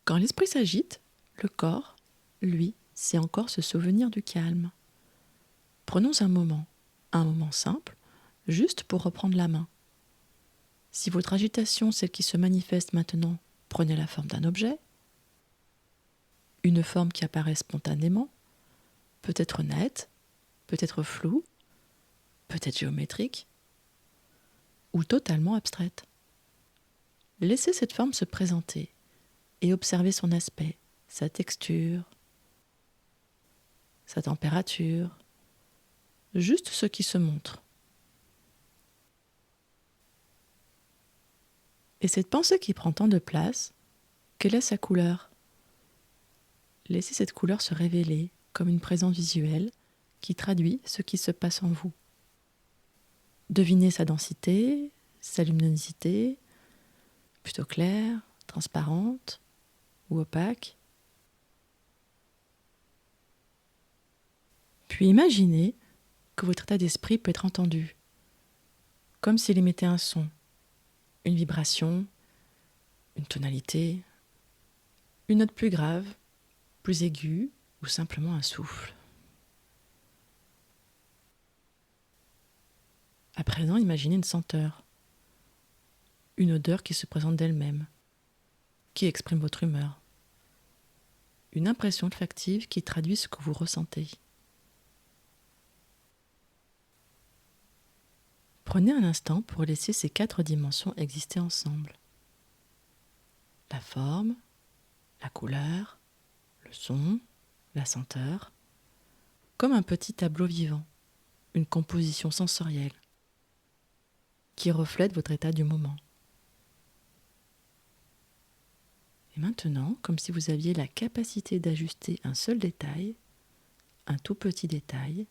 Quand l'esprit s'agite, le corps, lui, sait encore se souvenir du calme. Prenons un moment simple, juste pour reprendre la main. Si votre agitation, celle qui se manifeste maintenant, prenait la forme d'un objet, une forme qui apparaît spontanément, peut-être nette, peut-être floue, peut-être géométrique, ou totalement abstraite. Laissez cette forme se présenter et observez son aspect, sa texture, sa température, juste ce qui se montre. Et cette pensée qui prend tant de place, quelle est sa couleur ? Laissez cette couleur se révéler comme une présence visuelle qui traduit ce qui se passe en vous. Devinez sa densité, sa luminosité, plutôt claire, transparente ou opaque. Puis imaginez que votre état d'esprit peut être entendu, comme s'il émettait un son, une vibration, une tonalité, une note plus grave, plus aiguë ou simplement un souffle. À présent, imaginez une senteur, une odeur qui se présente d'elle-même, qui exprime votre humeur, une impression olfactive qui traduit ce que vous ressentez. Prenez un instant pour laisser ces 4 dimensions exister ensemble. La forme, la couleur, le son, la senteur, comme un petit tableau vivant, une composition sensorielle qui reflète votre état du moment. Et maintenant, comme si vous aviez la capacité d'ajuster un seul détail, un tout petit détail,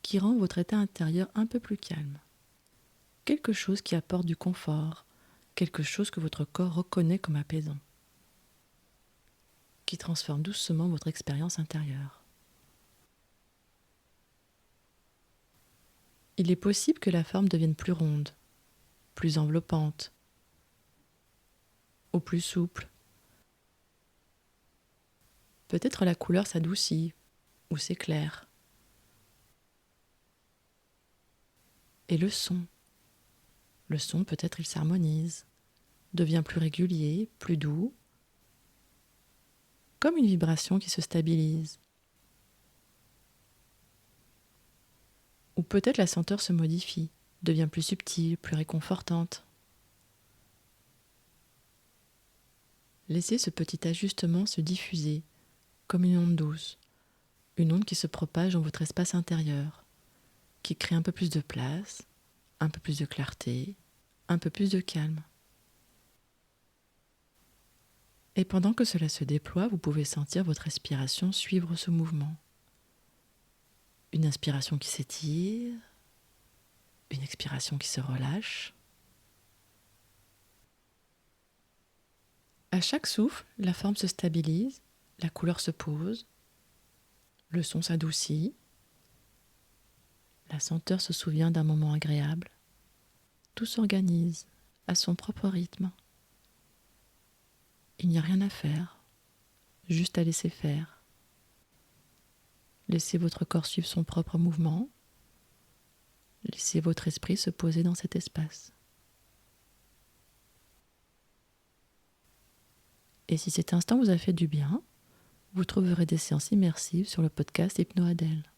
qui rend votre état intérieur un peu plus calme. Quelque chose qui apporte du confort, quelque chose que votre corps reconnaît comme apaisant, qui transforme doucement votre expérience intérieure. Il est possible que la forme devienne plus ronde, plus enveloppante, ou plus souple. Peut-être la couleur s'adoucit ou s'éclaire. Et le son peut-être il s'harmonise, devient plus régulier, plus doux, comme une vibration qui se stabilise. Ou peut-être la senteur se modifie, devient plus subtile, plus réconfortante. Laissez ce petit ajustement se diffuser comme une onde douce, une onde qui se propage dans votre espace intérieur, qui crée un peu plus de place, un peu plus de clarté, un peu plus de calme. Et pendant que cela se déploie, vous pouvez sentir votre respiration suivre ce mouvement. Une inspiration qui s'étire, une expiration qui se relâche. À chaque souffle, la forme se stabilise, la couleur se pose, le son s'adoucit, la senteur se souvient d'un moment agréable. Tout s'organise à son propre rythme. Il n'y a rien à faire, juste à laisser faire. Laissez votre corps suivre son propre mouvement. Laissez votre esprit se poser dans cet espace. Et si cet instant vous a fait du bien, vous trouverez des séances immersives sur le podcast Hypno Adèle.